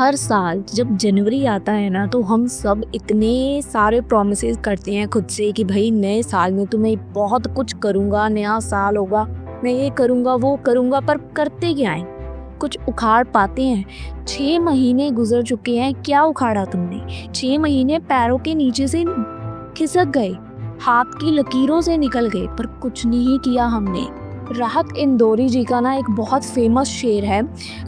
हर साल जब जनवरी आता है ना, तो हम सब इतने सारे प्रॉमिसेस करते हैं खुद से कि भाई नए साल में तो मैं बहुत कुछ करूँगा, नया साल होगा, मैं ये करूँगा वो करूँगा, पर करते क्या है? कुछ उखाड़ पाते हैं? 6 महीने गुजर चुके हैं, क्या उखाड़ा तुमने? 6 महीने पैरों के नीचे से खिसक गए, हाथ की लकीरों से निकल गए, पर कुछ नहीं किया हमने। राहत इंदौरी जी का ना एक बहुत फेमस शेर है,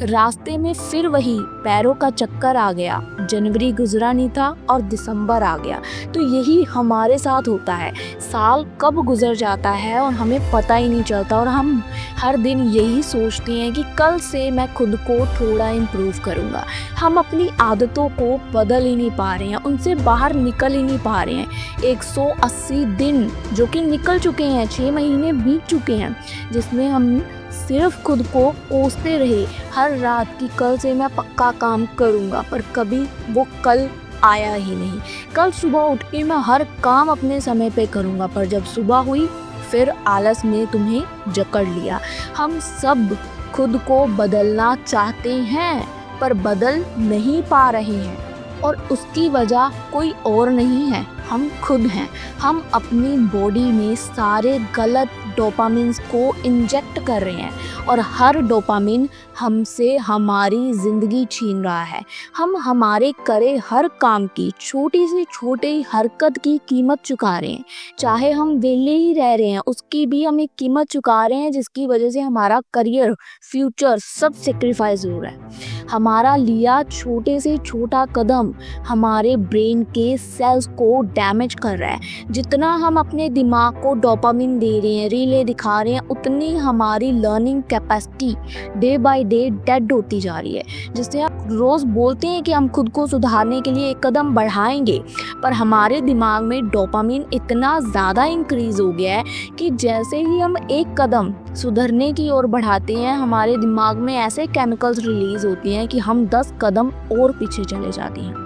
रास्ते में फिर वही पैरों का चक्कर आ गया, जनवरी गुजरा नहीं था और दिसंबर आ गया। तो यही हमारे साथ होता है, साल कब गुजर जाता है और हमें पता ही नहीं चलता, और हम हर दिन यही सोचते हैं कि कल से मैं खुद को थोड़ा इम्प्रूव करूँगा। हम अपनी आदतों को बदल ही नहीं पा रहे हैं, उनसे बाहर निकल ही नहीं पा रहे हैं। 180 दिन जो कि निकल चुके हैं, 6 महीने बीत चुके हैं, जिसमें हम सिर्फ खुद को कोसते रहे हर रात कि कल से मैं पक्का काम करूँगा, पर कभी वो कल आया ही नहीं। कल सुबह उठ के मैं हर काम अपने समय पे करूँगा, पर जब सुबह हुई फिर आलस ने तुम्हें जकड़ लिया। हम सब खुद को बदलना चाहते हैं पर बदल नहीं पा रहे हैं, और उसकी वजह कोई और नहीं है, हम खुद हैं। हम अपनी बॉडी में सारे गलत डोपामिन्स को इंजेक्ट कर रहे हैं, और हर डोपामिन हमसे हमारी ज़िंदगी छीन रहा है। हम हमारे करे हर काम की छोटी से छोटी हरकत की कीमत चुका रहे हैं। चाहे हम वेले ही रह रहे हैं, उसकी भी हम एक कीमत चुका रहे हैं, जिसकी वजह से हमारा करियर, फ्यूचर सब सेक्रीफाइस हो रहा है। हमारा लिया छोटे से छोटा कदम हमारे ब्रेन के सेल्स को डैमेज कर रहा है। जितना हम अपने दिमाग को डोपामिन दे रहे हैं, रीलें दिखा रहे हैं, उतनी हमारी learning capacity day by day dead होती जा रही है। जिससे आप रोज़ बोलते हैं कि हम खुद को सुधारने के लिए एक कदम बढ़ाएंगे, पर हमारे दिमाग में डोपामिन इतना ज़्यादा इंक्रीज हो गया है कि जैसे ही हम एक कदम सुधरने की ओर बढ़ाते हैं, हमारे दिमाग में ऐसे केमिकल्स रिलीज होती हैं कि हम 10 कदम और पीछे चले जाते हैं।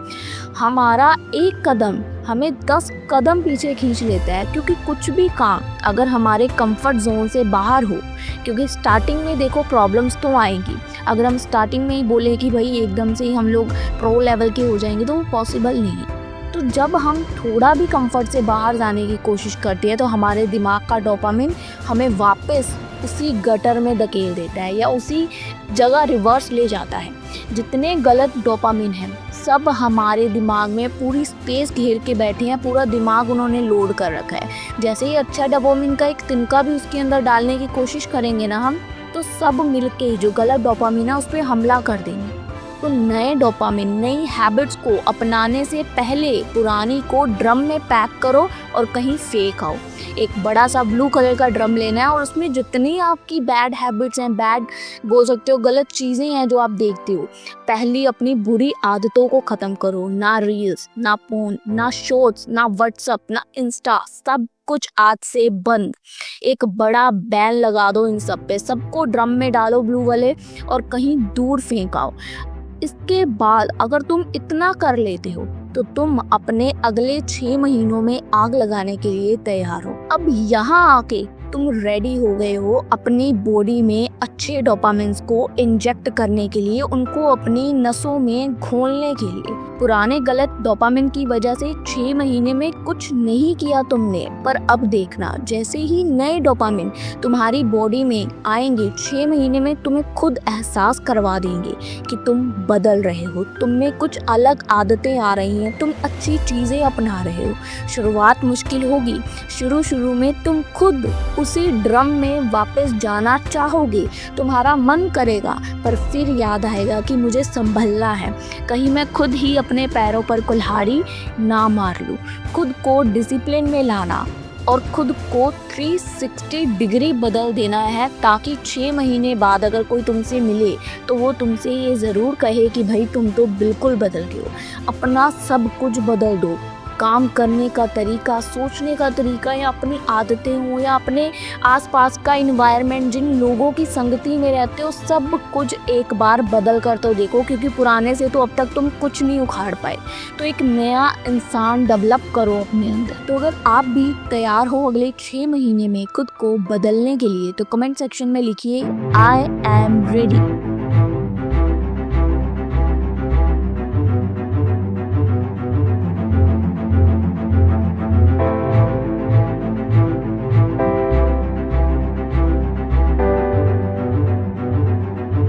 हमारा एक कदम हमें 10 कदम पीछे खींच लेता है, क्योंकि कुछ भी काम अगर हमारे कंफर्ट जोन से बाहर हो, क्योंकि स्टार्टिंग में देखो प्रॉब्लम्स तो आएंगी। अगर हम स्टार्टिंग में ही बोले कि भाई एकदम से ही हम लोग प्रो लेवल के हो जाएंगे, तो वो पॉसिबल नहीं। तो जब हम थोड़ा भी कंफर्ट से बाहर जाने की कोशिश करते हैं, तो हमारे दिमाग का डोपामिन हमें वापस उसी गटर में धकेल देता है, या उसी जगह रिवर्स ले जाता है। जितने गलत डोपामिन हैं सब हमारे दिमाग में पूरी स्पेस घेर के बैठे हैं, पूरा दिमाग उन्होंने लोड कर रखा है। जैसे ही अच्छा डोपामिन का एक तिनका भी उसके अंदर डालने की कोशिश करेंगे ना हम, तो सब मिलके जो गलत डोपामिन है उस पर हमला कर देंगे। तो नए डोपामिन, नई हैबिट्स को अपनाने से पहले पुरानी को ड्रम में पैक करो और कहीं फेंक आओ। एक बड़ा सा ब्लू कलर का ड्रम लेना है, और उसमें जितनी आपकी बैड हैबिट्स हैं, बैड बोल सकते हो, गलत चीज़ें हैं जो आप देखते हो, पहली अपनी बुरी आदतों को ख़त्म करो। ना रील्स, ना फोन, ना शॉर्ट्स, ना व्हाट्सअप, ना इंस्टा, सब कुछ आज से बंद। एक बड़ा बैन लगा दो इन सब पे, सबको ड्रम में डालो ब्लू वाले, और कहीं दूर फेंकाओ। इसके बाद अगर तुम इतना कर लेते हो, तो तुम अपने अगले 6 महीनों में आग लगाने के लिए तैयार हो। अब यहाँ आके तुम रेडी हो गए हो अपनी बॉडी में अच्छे डोपामिन्स को इंजेक्ट करने के लिए, उनको अपनी नसों में घोलने के लिए। पुराने गलत डोपामिन की वजह से 6 महीने में कुछ नहीं किया तुमने, पर अब देखना, जैसे ही नए डोपामिन तुम्हारी बॉडी में आएंगे, 6 महीने में तुम्हें खुद एहसास करवा देंगे कि तुम बदल रहे हो, तुम में कुछ अलग आदतें आ रही हैं, तुम अच्छी चीज़ें अपना रहे हो। शुरुआत मुश्किल होगी, शुरू में तुम खुद उसी ड्रम में वापस जाना चाहोगे, तुम्हारा मन करेगा, पर फिर याद आएगा कि मुझे संभलना है, कहीं मैं खुद ही अपने पैरों पर कुल्हाड़ी ना मार लूं। खुद को डिसिप्लिन में लाना और खुद को 360 डिग्री बदल देना है, ताकि 6 महीने बाद अगर कोई तुमसे मिले तो वो तुमसे ये ज़रूर कहे कि भाई तुम तो बिल्कुल बदल गए हो। अपना सब कुछ बदल दो, काम करने का तरीका, सोचने का तरीका, या अपनी आदतें हो, या अपने आसपास का इन्वायरमेंट, जिन लोगों की संगति में रहते हो, सब कुछ एक बार बदल कर तो देखो, क्योंकि पुराने से तो अब तक तुम कुछ नहीं उखाड़ पाए। तो एक नया इंसान डेवलप करो अपने अंदर। तो अगर आप भी तैयार हो अगले 6 महीने में खुद को बदलने के लिए, तो कमेंट सेक्शन में लिखिए आई एम रेडी।